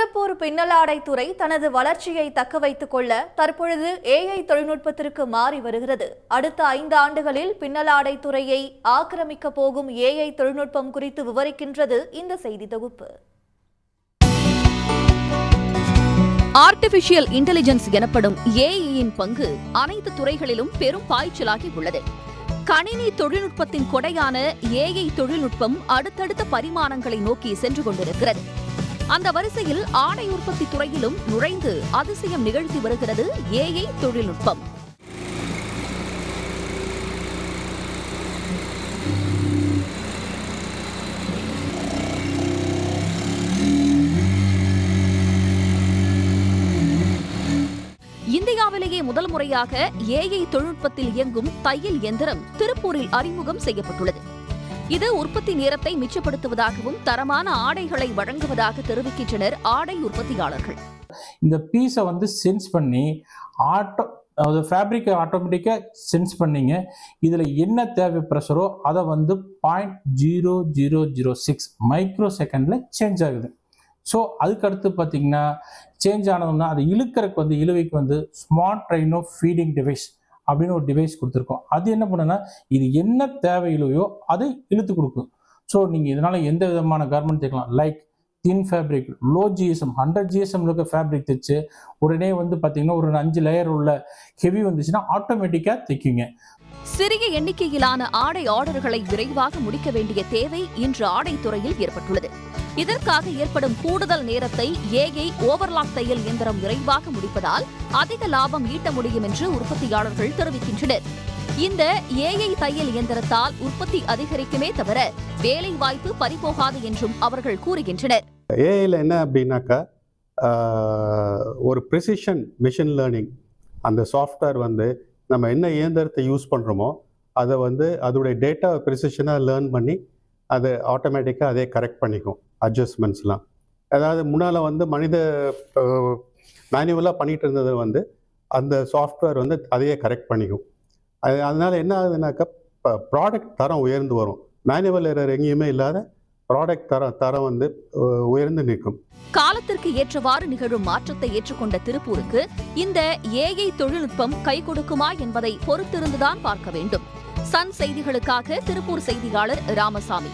திருப்பூர் பின்னலாடை துறை தனது வளர்ச்சியை தக்க வைத்துக் கொள்ள தற்பொழுது AI தொழில்நுட்பத்திற்கு மாறி வருகிறது. அடுத்த 5 ஆண்டுகளில் பின்னலாடை துறையை ஆக்கிரமிக்க போகும் AI தொழில்நுட்பம் குறித்து விவரிக்கின்றது இந்த செய்தி தொகுப்பு. ஆர்டிபிஷியல் இன்டெலிஜென்ஸ் எனப்படும் AIயின் பங்கு அனைத்து துறைகளிலும் பெரும் பாய்ச்சலாகி உள்ளது. கணினி தொழில்நுட்பத்தின் கொடையான AI தொழில்நுட்பம் அடுத்தடுத்த பரிமாணங்களை நோக்கி சென்று கொண்டிருக்கிறது. அந்த வரிசையில் ஆடை உற்பத்தி துறையிலும் நுழைந்து அதிசயம் நிகழ்த்தி வருகிறது AI தொழில்நுட்பம். இந்தியாவிலேயே முதல் முறையாக AI தொழில்நுட்பத்தில் இயங்கும் தையல் இயந்திரம் திருப்பூரில் அறிமுகம் செய்யப்பட்டுள்ளது. இது உற்பத்தி நேரத்தை மிச்சப்படுத்துவதாகவும் தரமான ஆடைகளை வழங்குவதாக தெரிவிக்கின்றனர் ஆடை உற்பத்தியாளர்கள். இந்த பீஸை சென்ஸ் பண்ணி ஃபேப்ரிக்கை ஆட்டோமேட்டிக்காக சென்ஸ் பண்ணிங்க. இதில் என்ன தேவை ப்ரெஷரோ அதை 0.0006 மைக்ரோ செகண்டில் சேஞ்ச் ஆகுது. ஸோ அதுக்கடுத்து பார்த்தீங்கன்னா சேஞ்ச் ஆனதுன்னா அது இழுக்கிறதுக்கு இழுவைக்கு ஸ்மார்ட் ட்ரைனோ ஃபீடிங் டிவைஸ் அப்படின்னு ஒரு டிவைஸ் கொடுத்துருக்கோம். அது என்ன பண்ணுன்னா இது என்ன தேவை இழுவையோ அதை இழுத்து கொடுக்கும். ஸோ நீங்கள் இதனால் எந்த விதமான கார்மெண்ட் தைக்கலாம். லைக் தின் ஃபேப்ரிக், லோ GSM 100 GSM இருக்க ஃபேப்ரிக் தைச்சு உடனே பார்த்தீங்கன்னா ஒரு 5 லேயர் உள்ள ஹெவி வந்துச்சுன்னா ஆட்டோமேட்டிக்காக தைக்குங்க. சிறிய எண்ணிக்கையிலான ஆடை ஆர்டர்களை விரைவாக முடிக்க வேண்டிய தேவை இன்று ஆடை துறையில் ஏற்பட்டுள்ளது. இதற்காக ஏற்படும் கூடுதல் நேரத்தை AI ஓவர்லாக் தையல் இயந்திரம் விரைவாக முடிப்பதால் அதிக லாபம் ஈட்ட முடியும் என்று உற்பத்தியாளர்கள் தெரிவிக்கின்றனர். இந்த AI தையல் இயந்திரத்தால் உற்பத்தி அதிகரிக்குமே தவிர வேலை வாய்ப்பு பறிபோகாது என்றும் அவர்கள் கூறுகின்றனர். ஏஐல என்ன அப்படின்னாக்கா ஒரு ப்ரிசிஷன் மிஷின் லேர்னிங், அந்த சாஃப்ட்வேர் நம்ம என்ன இயந்திரத்தை யூஸ் பண்ணுறோமோ அதை அதோடைய டேட்டா ப்ரிசிஷனாக லேர்ன் பண்ணி அதை ஆட்டோமேட்டிக்காக அதே கரெக்ட் பண்ணிக்கும் அட்ஜஸ்ட்மெண்ட்ஸ்லாம். அதாவது முன்னால் மனித மேனுவலாக பண்ணிகிட்டு இருந்தது அந்த சாஃப்ட்வேர் அதையே கரெக்ட் பண்ணிக்கும். அதனால் என்ன ஆகுதுனாக்கா ப்ராடக்ட் தரம் உயர்ந்து வரும். மேனுவல் எரர் எங்கேயுமே இல்லாத ப்ராடக்ட் தரம் உயர்ந்து நிற்கும். காலத்திற்கு ஏற்றவாறு நிகழும் மாற்றத்தை ஏற்றுக்கொண்ட திருப்பூருக்கு இந்த AI தொழில்நுட்பம் கை கொடுக்குமா என்பதை பொறுத்திருந்துதான் பார்க்க வேண்டும். சன் செய்திகளுக்காக திருப்பூர் செய்தியாளர் ராமசாமி.